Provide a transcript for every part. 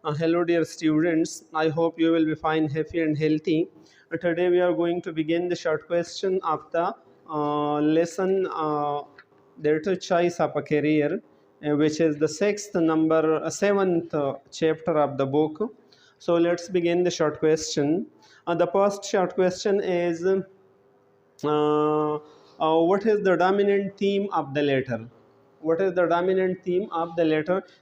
Hello dear students, I hope you will be fine, happy and healthy. Today we are going to begin the short question of the lesson there's a choice of a career, which is the seventh chapter of the book. So let's begin the short question. The first short question is what is the dominant theme of the letter? What is the dominant theme of the letter?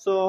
So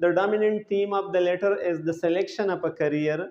the dominant theme of the letter is the selection of a career.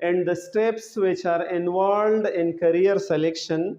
And the steps which are involved in career selection,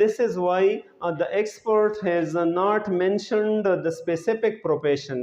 This is why the expert has not mentioned the specific profession.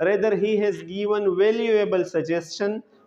Rather he has given valuable suggestion,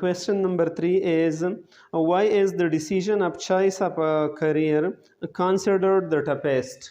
question number 3 is why is the decision of choice of a career considered the toughest.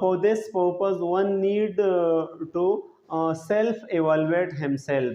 For this purpose one need to self evaluate himself.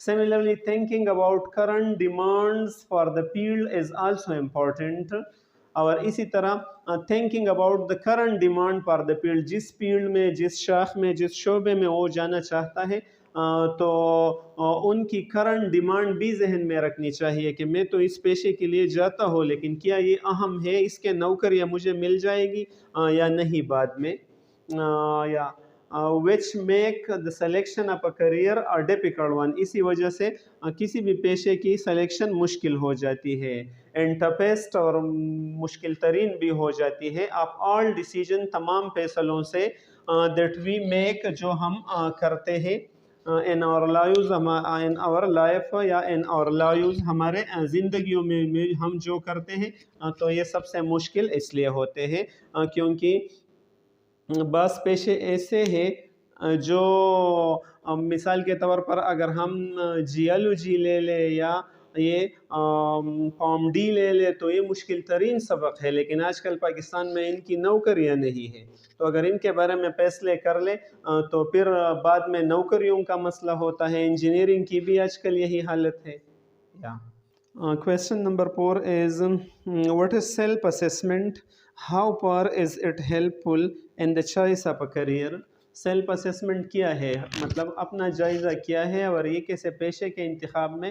Similarly, thinking about current demands for the field is also important. اور اسی طرح thinking about the current demand for the field, جس field میں، جس شاخ میں، جس شعبے میں وہ جانا چاہتا ہے تو ان کی کرنٹ ڈیمانڈ بھی ذہن میں رکھنی چاہیے کہ میں تو اس پیشے کے لیے جاتا ہوں، لیکن کیا یہ اہم ہے، اس کے نوکریاں مجھے مل جائے گی یا نہیں بعد میں، یا which make the selection of a career a difficult one، اسی وجہ سے کسی بھی پیشے کی سلیکشن مشکل ہو جاتی ہے، and toughest اور مشکل ترین بھی ہو جاتی ہے، of all decision تمام فیصلوں سے that we make جو ہم کرتے ہیں in our life یا in our lives ہمارے زندگیوں میں ہم جو کرتے ہیں تو یہ سب سے مشکل اس لیے ہوتے ہیں کیونکہ بعض پیشے ایسے ہیں جو مثال کے طور پر اگر ہم جیالوجی لے لیں یا یہ فارم ڈی لے لے تو یہ مشکل ترین سبق ہے، لیکن آج کل پاکستان میں ان کی نوکریاں نہیں ہیں، تو اگر ان کے بارے میں فیصلے کر لے تو پھر بعد میں نوکریوں کا مسئلہ ہوتا ہے۔ انجینئرنگ کی بھی آج کل یہی حالت ہے۔ Question number 4 is what is self-assessment? How far is it helpful in the choice of a career? Self assessment کیا ہے، مطلب اپنا جائزہ کیا ہے اور یہ کیسے پیشے کے انتخاب میں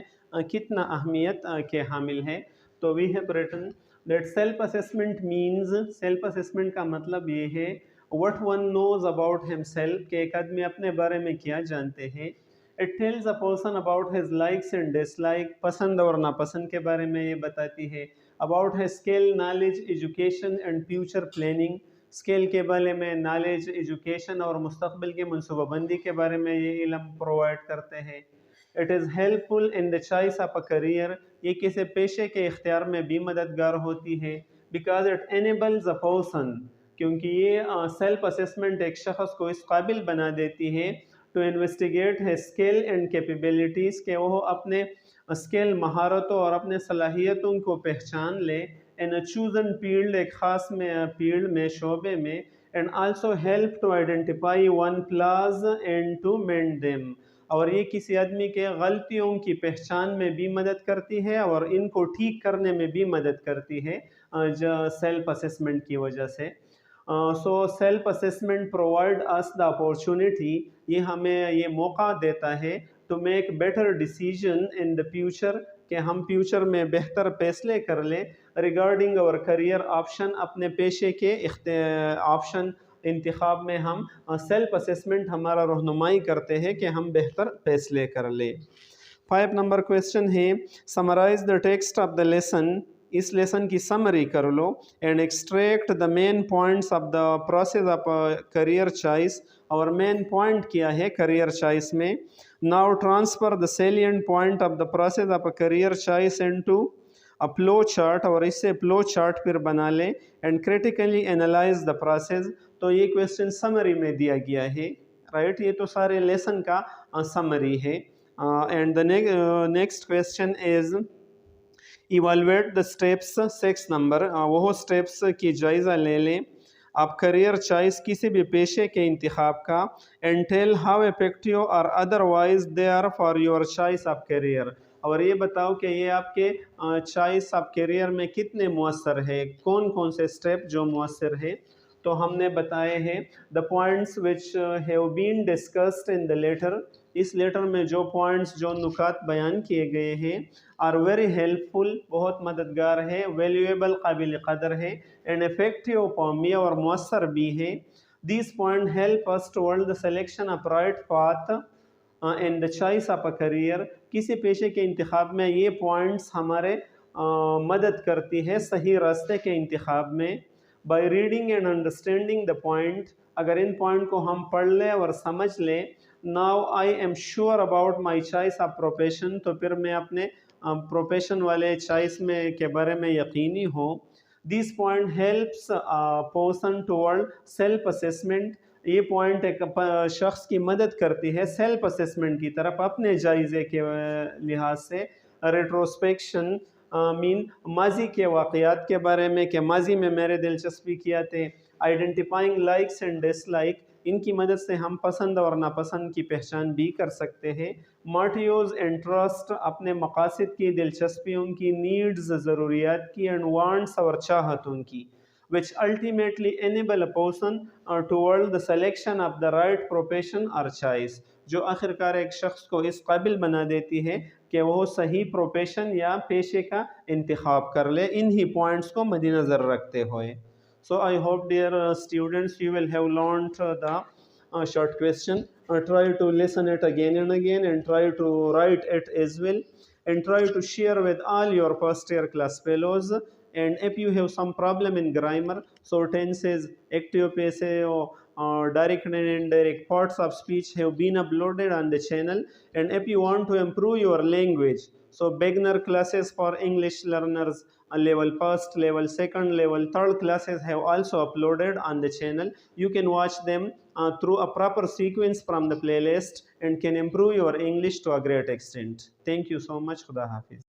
کتنا اہمیت کے حامل ہے۔ تو we have written that self assessment means، self assessment کا مطلب یہ ہے what one knows about himself، کہ ایک آدمی اپنے بارے میں کیا جانتے ہیں۔ It tells a person about his likes and dislikes، پسند اور ناپسند کے بارے میں یہ بتاتی ہے۔ About his skill, knowledge, education and future planning، skill کے بارے میں، نالج، ایجوکیشن اور مستقبل کی منصوبہ بندی کے بارے میں یہ علم پرووائڈ کرتے ہیں۔ It is helpful in the choice of a career, یہ کسی پیشے کے اختیار میں بھی مددگار ہوتی ہے۔ Because it enables a person, کیونکہ یہ سیلف اسیسمنٹ ایک شخص کو اس قابل بنا دیتی ہے ٹو انویسٹیگیٹ ہے اسکل اینڈ کیپیبلٹیز، کہ وہ اپنے اسکل، مہارتوں اور اپنے صلاحیتوں کو پہچان لے in a chosen field، ایک خاص فیلڈ میں، شعبے میں، and also help to identify one flaws and to mend them، اور یہ کسی آدمی کے غلطیوں کی پہچان میں بھی مدد کرتی ہے اور ان کو ٹھیک کرنے میں بھی مدد کرتی ہے سیلف اسیسمنٹ کی وجہ سے۔ So self assessment provide us the opportunity، یہ ہمیں یہ موقع دیتا ہے to make better decision in the future، کہ ہم فیوچر میں بہتر فیصلے کر لیں ریگارڈنگ اور کریئر آپشن، اپنے پیشے کے آپشن انتخاب میں ہم سیلف اسیسمنٹ ہمارا رہنمائی کرتے ہیں کہ ہم بہتر فیصلے کر لیں۔ 5 نمبر کویسچن ہے summarise the text of the lesson, اس لیسن کی سمری کر لو، and extract the main points of the process of career choice, اور مین پوائنٹ کیا ہے کریئر چوائس میں۔ Now transfer the salient point of the process of career choice into a flow chart، اور اس سے flow chart پھر بنا لیں، and critically analyse the process. تو یہ کویسچن سمری میں دیا گیا ہے، رائٹ، یہ تو سارے لیسن کا سمری ہے۔ And the next question is evaluate the steps, 6 نمبر، وہ اسٹیپس کی جائزہ لے لیں آپ کریئر چوائس، کسی بھی پیشے کے انتخاب کا، and tell how effective or otherwise they are for your choice of career, اور یہ بتاؤ کہ یہ آپ کے چوائس آف کیریئر میں کتنے مؤثر ہے، کون کون سے اسٹیپ جو مؤثر ہے۔ تو ہم نے بتائے ہیں the points which have been discussed in the letter, اس لیٹر میں جو پوائنٹس، جو نکات بیان کیے گئے ہیں، آر ویری ہیلپ فل، بہت مددگار ہے، ویلیویبل، قابل قدر ہے، اینڈ افیکٹیو فار، اور مؤثر بھی ہے۔ These point help us toward the selection of right path in the choice of a career، کسی پیشے کے انتخاب میں یہ پوائنٹس ہمارے مدد کرتی ہے صحیح راستے کے انتخاب میں۔ By reading and understanding the point, اگر ان پوائنٹ کو ہم پڑھ لیں اور سمجھ لیں، now I am sure about my choice of profession, تو پھر میں اپنے پروفیشن والے چوائس میں کے بارے میں یقینی ہوں۔ This point helps person toward self assessment, یہ پوائنٹ ایک شخص کی مدد کرتی ہے سیلف اسیسمنٹ کی طرف اپنے جائزے کے لحاظ سے۔ ریٹروسپیکشن مین ماضی کے واقعات کے بارے میں کہ ماضی میں میرے دلچسپی کیا تھے۔ Identifying likes and dislike, ان کی مدد سے ہم پسند اور ناپسند کی پہچان بھی کر سکتے ہیں. مارٹیوز انٹرسٹ اپنے مقاصد کی، دلچسپیوں کی، نیڈز ضروریات کی، اینڈ وانٹس اور چاہتوں کی which ultimately enable a person toward the selection of the right profession or choice، جو آخرکار ایک شخص کو اس قابل بنا دیتی ہے کہ وہ صحیح پروفیشن یا پیشے کا انتخاب کر لے، انہی پوائنٹس کو مد نظر رکھتے ہوئے. So I hope dear students you will have learned the short question. Try to listen it again and again and try to write it as well, and try to share with all your first year class fellows. And if you have some problem in grammar, so tenses, active passive, direct and indirect parts of speech have been uploaded on the channel. And if you want to improve your language, so beginner classes for English learners, level first, level second, level third classes have also uploaded on the channel. You can watch them through a proper sequence from the playlist and can improve your English to a great extent. Thank you so much. Khuda Hafiz.